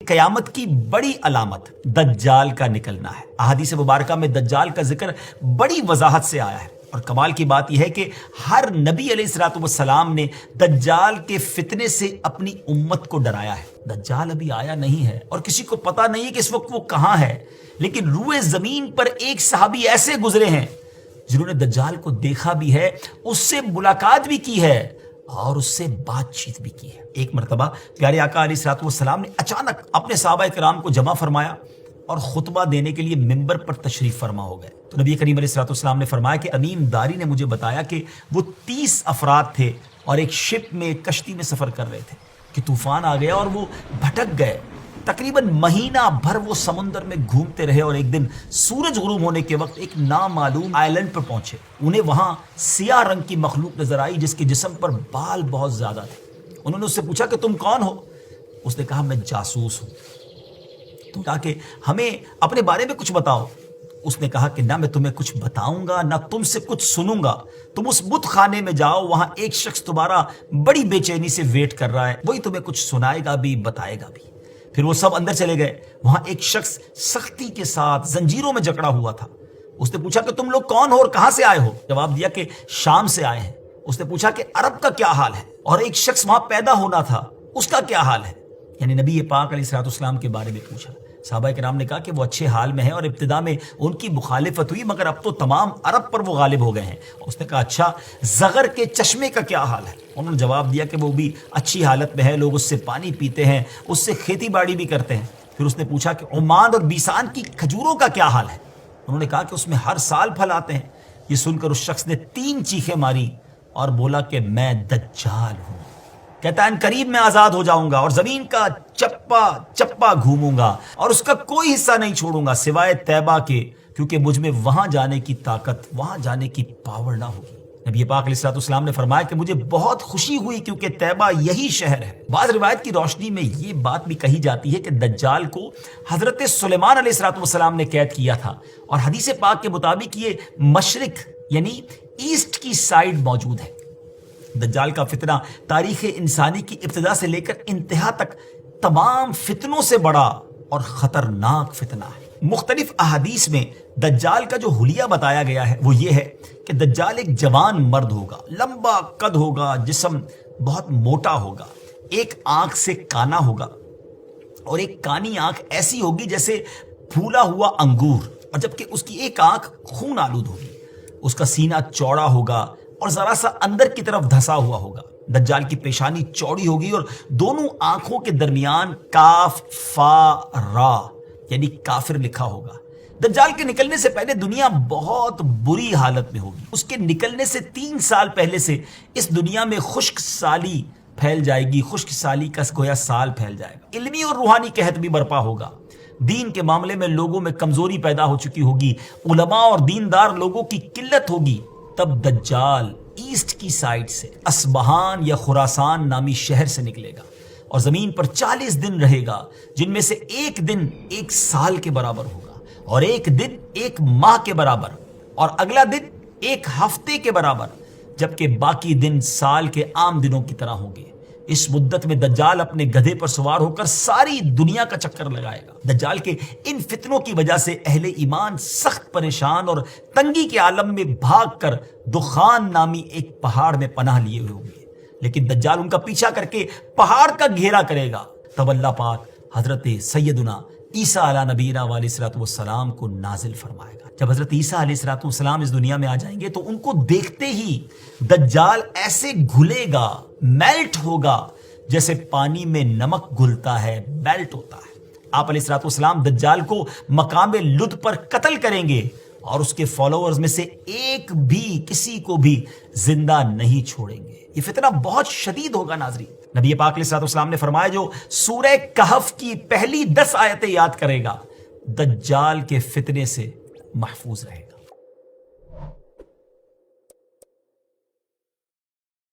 قیامت کی بڑی علامت دجال کا نکلنا ہے۔ احادیث مبارکہ میں دجال کا ذکر بڑی وضاحت سے آیا ہے، اور کمال کی بات یہ ہے کہ ہر نبی علیہ الصلوۃ والسلام نے دجال کے فتنے سے اپنی امت کو ڈرایا ہے۔ دجال ابھی آیا نہیں ہے اور کسی کو پتا نہیں ہے کہ اس وقت وہ کہاں ہے، لیکن روئے زمین پر ایک صحابی ایسے گزرے ہیں جنہوں نے دجال کو دیکھا بھی ہے، اس سے ملاقات بھی کی ہے اور اس سے بات چیت بھی کی ہے۔ ایک مرتبہ پیارے آقا علیہ الصلوۃ والسلام نے اچانک اپنے صحابہ کرام کو جمع فرمایا اور خطبہ دینے کے لیے ممبر پر تشریف فرما ہو گئے۔ تو نبی کریم علیہ الصلوۃ والسلام نے فرمایا کہ امیم داری نے مجھے بتایا کہ وہ 30 افراد تھے اور ایک شپ میں، ایک کشتی میں سفر کر رہے تھے کہ طوفان آ گیا اور وہ بھٹک گئے۔ تقریباً مہینہ بھر وہ سمندر میں گھومتے رہے اور ایک دن سورج غروب ہونے کے وقت ایک نامعلوم آئلینڈ پر پہنچے۔ انہیں وہاں سیاہ رنگ کی مخلوق نظر آئی جس کے جسم پر بال بہت زیادہ تھے۔ انہوں نے اس سے پوچھا کہ تم کون ہو؟ اس نے کہا میں جاسوس ہوں۔ تو کہا کہ ہمیں اپنے بارے میں کچھ بتاؤ۔ اس نے کہا کہ نہ میں تمہیں کچھ بتاؤں گا نہ تم سے کچھ سنوں گا، تم اس بت خانے میں جاؤ، وہاں ایک شخص تمہارا بڑی بے چینی سے ویٹ کر رہا ہے، وہی تمہیں کچھ سنائے گا بھی بتائے گا بھی۔ پھر وہ سب اندر چلے گئے۔ وہاں ایک شخص سختی کے ساتھ زنجیروں میں جکڑا ہوا تھا۔ اس نے پوچھا کہ تم لوگ کون ہو اور کہاں سے آئے ہو؟ جواب دیا کہ شام سے آئے ہیں۔ اس نے پوچھا کہ عرب کا کیا حال ہے؟ اور ایک شخص وہاں پیدا ہونا تھا، اس کا کیا حال ہے؟ یعنی نبی پاک علیہ الصلوۃ والسلام کے بارے میں پوچھا۔ صحابہ کرام نے کہا کہ وہ اچھے حال میں ہیں اور ابتدا میں ان کی مخالفت ہوئی مگر اب تو تمام عرب پر وہ غالب ہو گئے ہیں۔ اس نے کہا اچھا زغر کے چشمے کا کیا حال ہے؟ انہوں نے جواب دیا کہ وہ بھی اچھی حالت میں ہے، لوگ اس سے پانی پیتے ہیں، اس سے کھیتی باڑی بھی کرتے ہیں۔ پھر اس نے پوچھا کہ عمان اور بیسان کی کھجوروں کا کیا حال ہے؟ انہوں نے کہا کہ اس میں ہر سال پھل آتے ہیں۔ یہ سن کر اس شخص نے 3 چیخیں ماری اور بولا کہ میں دجال ہوں، کہتا ہے ان قریب میں آزاد ہو جاؤں گا اور زمین کا چپا چپا گھوموں گا اور اس کا کوئی حصہ نہیں چھوڑوں گا سوائے طیبہ کے، کیونکہ مجھ میں وہاں جانے کی طاقت، وہاں جانے کی پاور نہ ہوگی۔ نبی پاک علیہ الصلوۃ والسلام نے فرمایا کہ مجھے بہت خوشی ہوئی کیونکہ طیبہ یہی شہر ہے۔ بعض روایت کی روشنی میں یہ بات بھی کہی جاتی ہے کہ دجال کو حضرت سلیمان علیہ الصلوۃ والسلام نے قید کیا تھا، اور حدیث پاک کے مطابق یہ مشرق یعنی ایسٹ کی سائیڈ موجود ہے۔ دجال کا فتنہ تاریخ انسانی کی ابتدا سے لے کر انتہا تک تمام فتنوں سے بڑا اور خطرناک فتنہ ہے۔ مختلف احادیث میں دجال کا جو حلیہ بتایا گیا ہے وہ یہ ہے کہ دجال ایک جوان مرد ہوگا، لمبا قد ہوگا، جسم بہت موٹا ہوگا، ایک آنکھ سے کانا ہوگا اور ایک کانی آنکھ ایسی ہوگی جیسے پھولا ہوا انگور، اور جبکہ اس کی ایک آنکھ خون آلود ہوگی۔ اس کا سینہ چوڑا ہوگا اور ذرا سا اندر کی طرف دھسا ہوا ہوگا۔ دجال کی پیشانی چوڑی ہوگی اور دونوں آنکھوں کے درمیان کاف فا را یعنی کافر لکھا ہوگا۔ دجال کے نکلنے سے پہلے دنیا بہت بری حالت میں ہوگی۔ اس کے نکلنے سے 3 سال پہلے سے اس دنیا میں خشک سالی پھیل جائے گی، خشک سالی کا گویا سال پھیل جائے گا۔ علمی اور روحانی قحط بھی برپا ہوگا، دین کے معاملے میں لوگوں میں کمزوری پیدا ہو چکی ہوگی، علماء اور دیندار لوگوں کی قلت ہوگی۔ تب دجال ایسٹ کی سائڈ سے اصبہان یا خراسان نامی شہر سے نکلے گا اور زمین پر 40 دن رہے گا، جن میں سے ایک دن 1 سال کے برابر ہوگا، اور ایک دن 1 ماہ کے برابر، اور اگلا دن 1 ہفتے کے برابر، جبکہ باقی دن سال کے عام دنوں کی طرح ہوں گے۔ اس مدت میں دجال اپنے گدھے پر سوار ہو کر ساری دنیا کا چکر لگائے گا۔ دجال کے ان فتنوں کی وجہ سے اہل ایمان سخت پریشان اور تنگی کے عالم میں بھاگ کر دخان نامی ایک پہاڑ میں پناہ لیے ہوئے ہوں گے، لیکن دجال ان کا پیچھا کر کے پہاڑ کا گھیرا کرے گا۔ تب اللہ پاک حضرت سیدنا عیسیٰ علیہ نبینا علیہ الصلوۃ والسلام کو نازل فرمائے گا۔ جب حضرت عیسیٰ علیہ الصلوۃ والسلام اس دنیا میں آ جائیں گے تو ان کو دیکھتے ہی دجال ایسے گھلے گا، میلٹ ہوگا، جیسے پانی میں نمک گھلتا ہے، میلٹ ہوتا ہے۔ آپ علیہ الصلوۃ والسلام دجال کو مقام لد پر قتل کریں گے اور اس کے فالوورز میں سے ایک بھی کسی کو بھی زندہ نہیں چھوڑیں گے۔ یہ فتنہ بہت شدید ہوگا ناظرین۔ نبی پاک علیہ الصلوۃ والسلام نے فرمایا جو سورہ کہف کی پہلی 10 آیتیں یاد کرے گا دجال کے فتنے سے محفوظ رہے گا۔